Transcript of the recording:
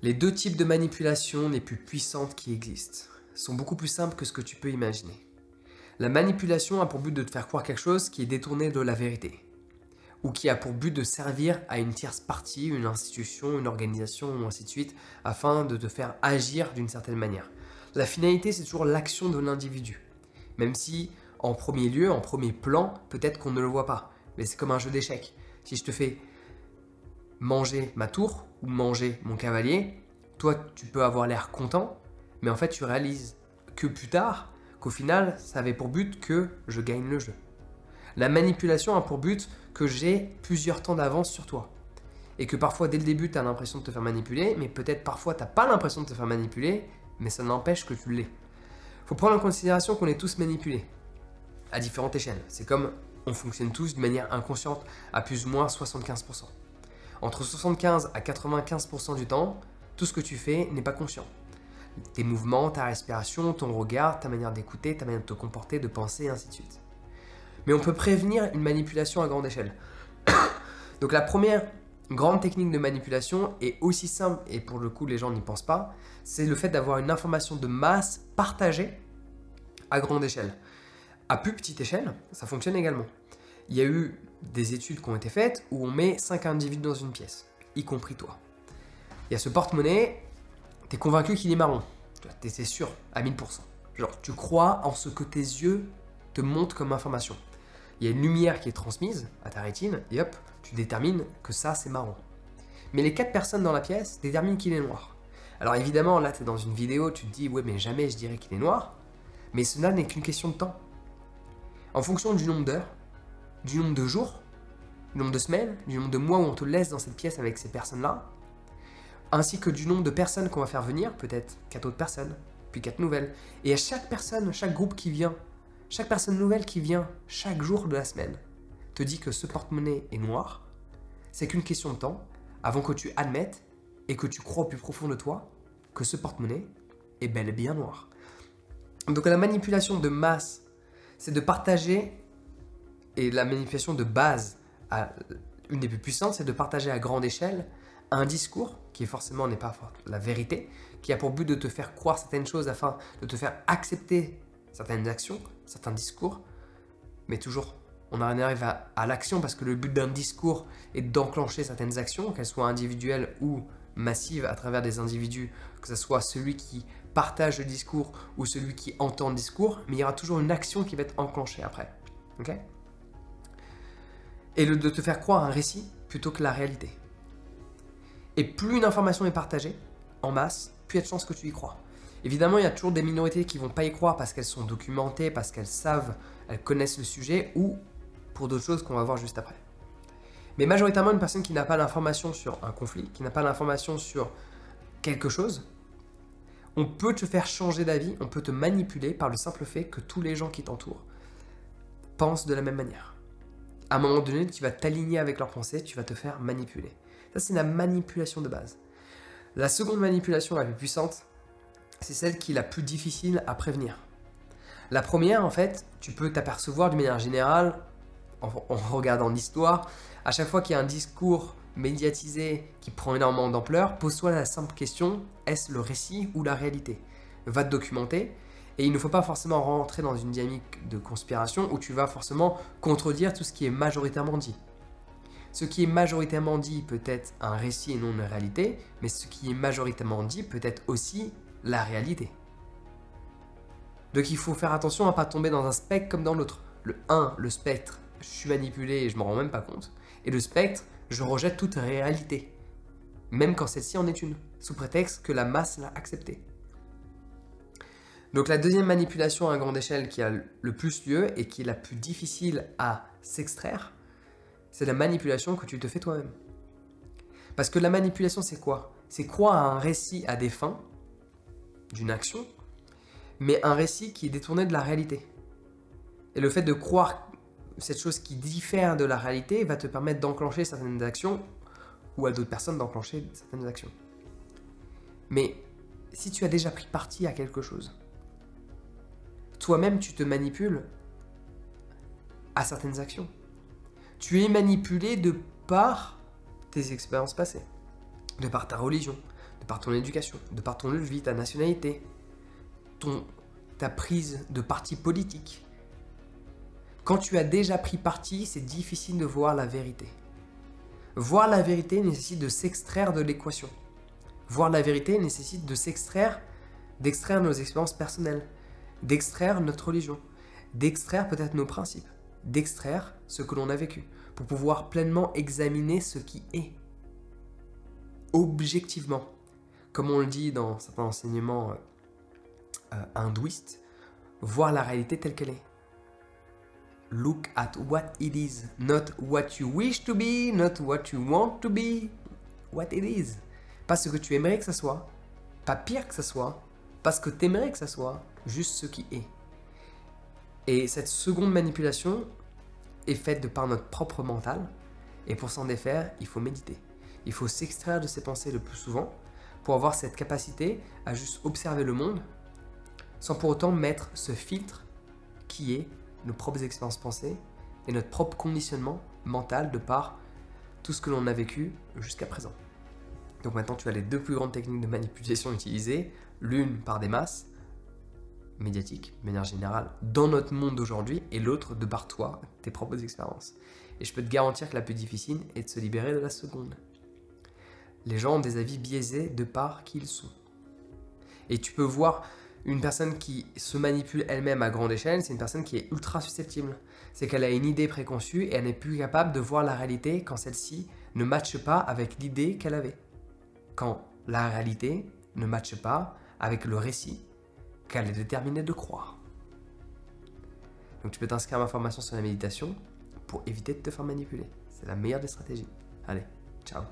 Les deux types de manipulation les plus puissantes qui existent sont beaucoup plus simples que ce que tu peux imaginer. La manipulation a pour but de te faire croire quelque chose qui est détourné de la vérité, ou qui a pour but de servir à une tierce partie, une institution, une organisation, ou ainsi de suite, afin de te faire agir d'une certaine manière. La finalité, c'est toujours l'action de l'individu, même si, en premier lieu, en premier plan, peut-être qu'on ne le voit pas, mais c'est comme un jeu d'échecs. Si je te fais manger ma tour ou manger mon cavalier, toi tu peux avoir l'air content, mais en fait tu réalises que plus tard, qu'au final ça avait pour but que je gagne le jeu. La manipulation a pour but que j'ai plusieurs temps d'avance sur toi. Et que parfois dès le début tu as l'impression de te faire manipuler, mais peut-être parfois tu n'as pas l'impression de te faire manipuler, mais ça n'empêche que tu l'es. Il faut prendre en considération qu'on est tous manipulés, à différentes échelles. C'est comme on fonctionne tous de manière inconsciente, à plus ou moins 75%. Entre 75 à 95% du temps, tout ce que tu fais n'est pas conscient. Tes mouvements, ta respiration, ton regard, ta manière d'écouter, ta manière de te comporter, de penser, et ainsi de suite. Mais on peut prévenir une manipulation à grande échelle. Donc la première grande technique de manipulation est aussi simple, et pour le coup les gens n'y pensent pas, c'est le fait d'avoir une information de masse partagée à grande échelle. À plus petite échelle, ça fonctionne également. Il y a eu des études qui ont été faites où on met 5 individus dans une pièce, y compris toi. Il y a ce porte-monnaie, tu es convaincu qu'il est marron, tu es sûr, à 1000%. Genre, tu crois en ce que tes yeux te montrent comme information. Il y a une lumière qui est transmise à ta rétine, et hop, tu détermines que ça, c'est marron. Mais les 4 personnes dans la pièce déterminent qu'il est noir. Alors évidemment, là, tu es dans une vidéo, tu te dis, ouais, mais jamais je dirais qu'il est noir, mais cela n'est qu'une question de temps. En fonction du nombre d'heures, du nombre de jours, du nombre de semaines, du nombre de mois où on te laisse dans cette pièce avec ces personnes-là, ainsi que du nombre de personnes qu'on va faire venir, peut-être 4 autres personnes, puis 4 nouvelles. Et à chaque personne, chaque groupe qui vient, chaque personne nouvelle qui vient chaque jour de la semaine, te dit que ce porte-monnaie est noir, c'est qu'une question de temps avant que tu admettes et que tu crois au plus profond de toi que ce porte-monnaie est bel et bien noir. Donc la manipulation de masse, c'est de partager. Et la manipulation de base, une des plus puissantes, c'est de partager à grande échelle un discours qui forcément n'est pas la vérité, qui a pour but de te faire croire certaines choses afin de te faire accepter certaines actions, certains discours. Mais toujours, on en arrive à l'action parce que le but d'un discours est d'enclencher certaines actions, qu'elles soient individuelles ou massives à travers des individus, que ce soit celui qui partage le discours ou celui qui entend le discours, mais il y aura toujours une action qui va être enclenchée après. Ok ? Et de te faire croire un récit plutôt que la réalité. Et plus une information est partagée, en masse, plus il y a de chances que tu y crois. Évidemment, il y a toujours des minorités qui ne vont pas y croire parce qu'elles sont documentées, parce qu'elles savent, elles connaissent le sujet, ou pour d'autres choses qu'on va voir juste après. Mais majoritairement, une personne qui n'a pas l'information sur un conflit, qui n'a pas l'information sur quelque chose, on peut te faire changer d'avis, on peut te manipuler par le simple fait que tous les gens qui t'entourent pensent de la même manière. À un moment donné, tu vas t'aligner avec leurs pensées, tu vas te faire manipuler. Ça, c'est la manipulation de base. La seconde manipulation la plus puissante, c'est celle qui est la plus difficile à prévenir. La première, en fait, tu peux t'apercevoir d'une manière générale, en regardant l'histoire, à chaque fois qu'il y a un discours médiatisé qui prend énormément d'ampleur, pose-toi la simple question, est-ce le récit ou la réalité ? Va te documenter. Et il ne faut pas forcément rentrer dans une dynamique de conspiration où tu vas forcément contredire tout ce qui est majoritairement dit. Ce qui est majoritairement dit peut être un récit et non une réalité, mais ce qui est majoritairement dit peut être aussi la réalité. Donc il faut faire attention à ne pas tomber dans un spectre comme dans l'autre. Le spectre, je suis manipulé et je ne m'en rends même pas compte. Et le spectre, je rejette toute réalité, même quand celle-ci en est une, sous prétexte que la masse l'a acceptée. Donc la deuxième manipulation à grande échelle qui a le plus lieu et qui est la plus difficile à s'extraire, c'est la manipulation que tu te fais toi-même. Parce que la manipulation, c'est quoi ? C'est croire à un récit à des fins, d'une action, mais un récit qui est détourné de la réalité. Et le fait de croire cette chose qui diffère de la réalité va te permettre d'enclencher certaines actions ou à d'autres personnes d'enclencher certaines actions. Mais si tu as déjà pris parti à quelque chose, toi-même tu te manipules à certaines actions. Tu es manipulé de par tes expériences passées, de par ta religion, de par ton éducation, de par ton lieu de vie, ta nationalité, ta prise de parti politique. Quand tu as déjà pris parti, c'est difficile de voir la vérité. Voir la vérité nécessite de s'extraire de l'équation. Voir la vérité nécessite de d'extraire nos expériences personnelles, d'extraire notre religion, d'extraire peut-être nos principes, d'extraire ce que l'on a vécu, pour pouvoir pleinement examiner ce qui est. Objectivement, comme on le dit dans certains enseignements hindouistes, voir la réalité telle qu'elle est. Look at what it is, not what you wish to be, not what you want to be, what it is. Pas ce que tu aimerais que ça soit, pas pire que ça soit, pas ce que tu aimerais que ça soit, juste ce qui est. Et cette seconde manipulation est faite de par notre propre mental, et pour s'en défaire, il faut méditer. Il faut s'extraire de ses pensées le plus souvent pour avoir cette capacité à juste observer le monde sans pour autant mettre ce filtre qui est nos propres expériences pensées et notre propre conditionnement mental de par tout ce que l'on a vécu jusqu'à présent. Donc maintenant, tu as les deux plus grandes techniques de manipulation utilisées, l'une par des masses médiatiques, de manière générale, dans notre monde d'aujourd'hui, et l'autre de par toi, tes propres expériences. Et je peux te garantir que la plus difficile est de se libérer de la seconde. Les gens ont des avis biaisés de par qui ils sont. Et tu peux voir une personne qui se manipule elle-même à grande échelle, c'est une personne qui est ultra susceptible. C'est qu'elle a une idée préconçue et elle n'est plus capable de voir la réalité quand celle-ci ne matche pas avec l'idée qu'elle avait. Quand la réalité ne matche pas avec le récit qu'elle est déterminée de croire. Donc tu peux t'inscrire à ma formation sur la méditation pour éviter de te faire manipuler. C'est la meilleure des stratégies. Allez, ciao.